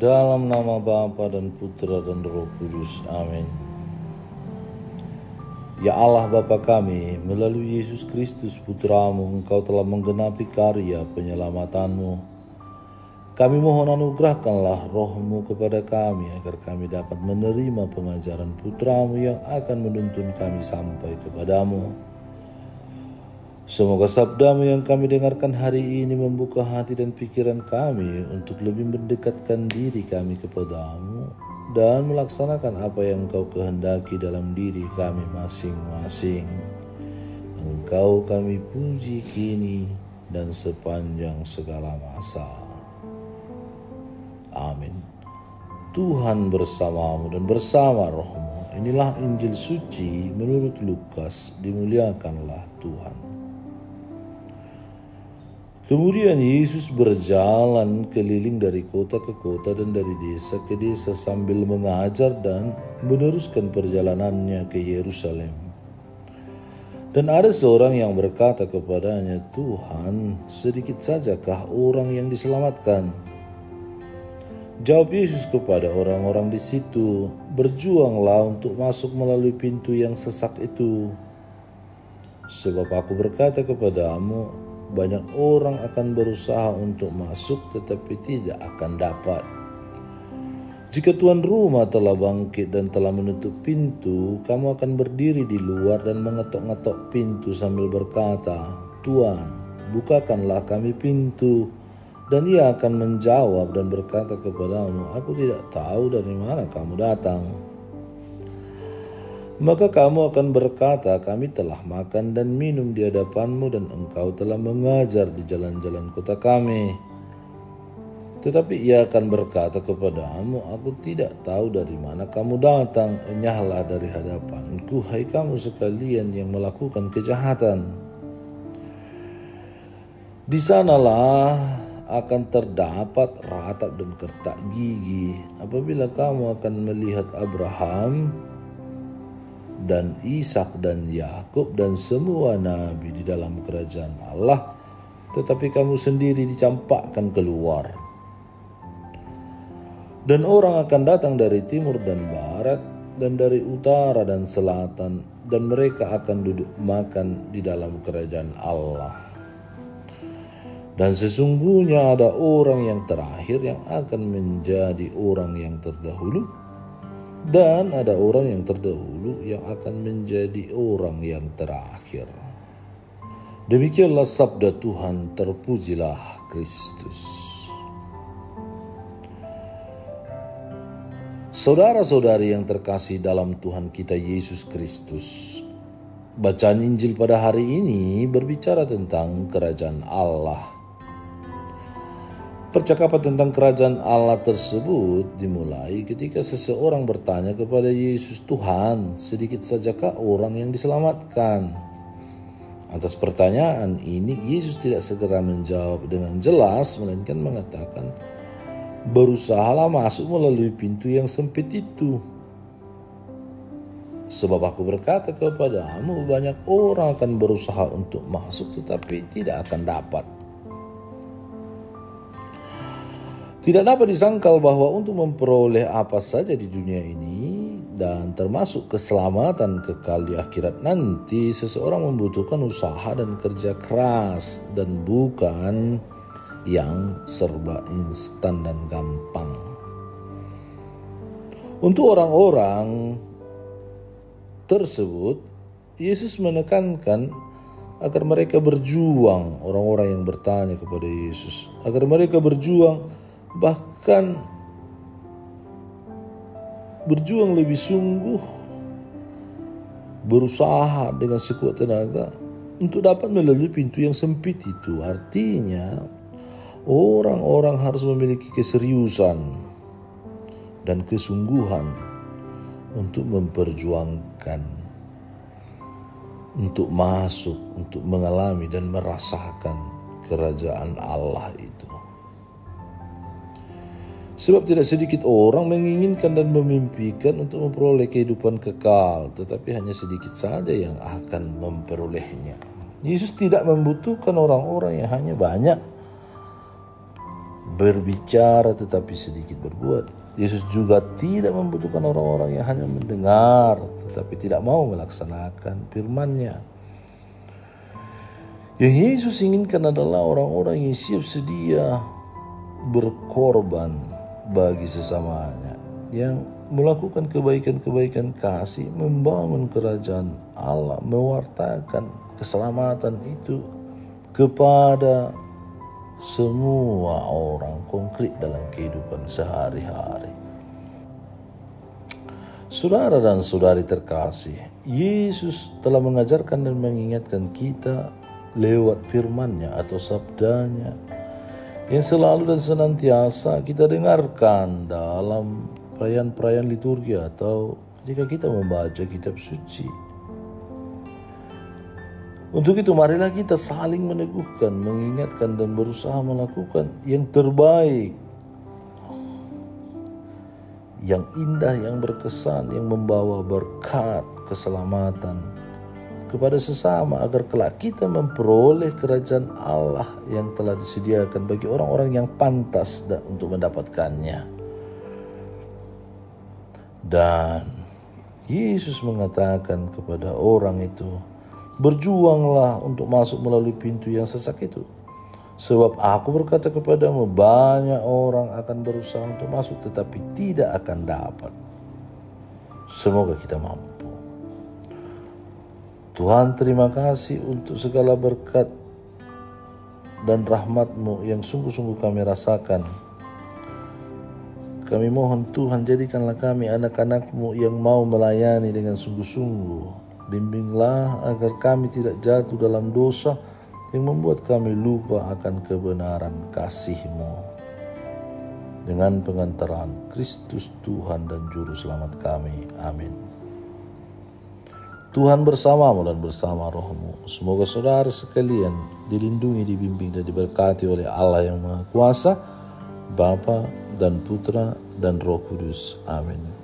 Dalam nama Bapa dan Putra dan Roh Kudus. Amin. Ya Allah Bapa kami, melalui Yesus Kristus Putramu, Engkau telah menggenapi karya penyelamatanmu. Kami mohon anugerahkanlah roh-Mu kepada kami, agar kami dapat menerima pengajaran Putramu yang akan menuntun kami sampai kepadamu. Semoga sabda-Mu yang kami dengarkan hari ini membuka hati dan pikiran kami untuk lebih mendekatkan diri kami kepadamu dan melaksanakan apa yang Engkau kehendaki dalam diri kami masing-masing. Engkau kami puji kini dan sepanjang segala masa. Amin. Tuhan bersamamu dan bersama rohmu. Inilah Injil suci menurut Lukas. Dimuliakanlah Tuhan. Kemudian Yesus berjalan keliling dari kota ke kota dan dari desa ke desa sambil mengajar dan meneruskan perjalanannya ke Yerusalem. Dan ada seorang yang berkata kepadanya, "Tuhan, sedikit sajakah orang yang diselamatkan?" Jawab Yesus kepada orang-orang di situ, "Berjuanglah untuk masuk melalui pintu yang sesak itu. Sebab aku berkata kepadamu, banyak orang akan berusaha untuk masuk tetapi tidak akan dapat. Jika tuan rumah telah bangkit dan telah menutup pintu, kamu akan berdiri di luar dan mengetok-ngetok pintu sambil berkata, 'Tuan, bukakanlah kami pintu.' Dan ia akan menjawab dan berkata kepadamu, 'Aku tidak tahu dari mana kamu datang.' Maka kamu akan berkata, 'Kami telah makan dan minum di hadapanmu dan engkau telah mengajar di jalan-jalan kota kami.' Tetapi ia akan berkata kepadamu, 'Aku tidak tahu dari mana kamu datang. Enyahlah dari hadapanku, hai kamu sekalian yang melakukan kejahatan.' Di sanalah akan terdapat ratap dan kertak gigi apabila kamu akan melihat Abraham dan Ishak dan Yakub dan semua nabi di dalam kerajaan Allah, tetapi kamu sendiri dicampakkan keluar. Dan orang akan datang dari timur dan barat dan dari utara dan selatan, dan mereka akan duduk makan di dalam kerajaan Allah. Dan sesungguhnya ada orang yang terakhir yang akan menjadi orang yang terdahulu, dan ada orang yang terdahulu yang akan menjadi orang yang terakhir." Demikianlah sabda Tuhan, terpujilah Kristus. Saudara-saudari yang terkasih dalam Tuhan kita Yesus Kristus, bacaan Injil pada hari ini berbicara tentang kerajaan Allah. Percakapan tentang kerajaan Allah tersebut dimulai ketika seseorang bertanya kepada Yesus, "Tuhan, sedikit sajakah orang yang diselamatkan?" Atas pertanyaan ini, Yesus tidak segera menjawab dengan jelas, melainkan mengatakan, "Berusahalah masuk melalui pintu yang sempit itu. Sebab aku berkata kepadamu, banyak orang akan berusaha untuk masuk tetapi tidak akan dapat." Tidak dapat disangkal bahwa untuk memperoleh apa saja di dunia ini dan termasuk keselamatan kekal di akhirat nanti, seseorang membutuhkan usaha dan kerja keras dan bukan yang serba instan dan gampang. Untuk orang-orang tersebut, Yesus menekankan agar mereka berjuang. Orang-orang yang bertanya kepada Yesus agar mereka berjuang, bahkan berjuang lebih sungguh, berusaha dengan sekuat tenaga untuk dapat melalui pintu yang sempit itu. Artinya orang-orang harus memiliki keseriusan dan kesungguhan untuk memperjuangkan, untuk masuk, untuk mengalami dan merasakan kerajaan Allah itu. Sebab tidak sedikit orang menginginkan dan memimpikan untuk memperoleh kehidupan kekal, tetapi hanya sedikit saja yang akan memperolehnya. Yesus tidak membutuhkan orang-orang yang hanya banyak, berbicara tetapi sedikit berbuat. Yesus juga tidak membutuhkan orang-orang yang hanya mendengar tetapi tidak mau melaksanakan firman-Nya. Yang Yesus inginkan adalah orang-orang yang siap sedia berkorban bagi sesamanya, yang melakukan kebaikan-kebaikan kasih, membangun kerajaan Allah, mewartakan keselamatan itu kepada semua orang konkret dalam kehidupan sehari-hari. Saudara dan saudari terkasih, Yesus telah mengajarkan dan mengingatkan kita lewat firman-Nya atau sabdanya yang selalu dan senantiasa kita dengarkan dalam perayaan-perayaan liturgi atau ketika kita membaca kitab suci. Untuk itu marilah kita saling meneguhkan, mengingatkan dan berusaha melakukan yang terbaik, yang indah, yang berkesan, yang membawa berkat keselamatan kepada sesama agar kelak kita memperoleh kerajaan Allah yang telah disediakan bagi orang-orang yang pantas untuk mendapatkannya. Dan Yesus mengatakan kepada orang itu, berjuanglah untuk masuk melalui pintu yang sesak itu. Sebab aku berkata kepadamu, banyak orang akan berusaha untuk masuk tetapi tidak akan dapat. Semoga kita mampu. Tuhan, terima kasih untuk segala berkat dan rahmat-Mu yang sungguh-sungguh kami rasakan. Kami mohon Tuhan, jadikanlah kami anak-anak-Mu yang mau melayani dengan sungguh-sungguh. Bimbinglah agar kami tidak jatuh dalam dosa yang membuat kami lupa akan kebenaran kasih-Mu. Dengan pengantaran Kristus Tuhan dan Juru Selamat kami. Amin. Tuhan bersamamu dan bersama rohmu. Semoga saudara sekalian dilindungi, dibimbing dan diberkati oleh Allah yang Maha Kuasa, Bapa dan Putra dan Roh Kudus. Amin.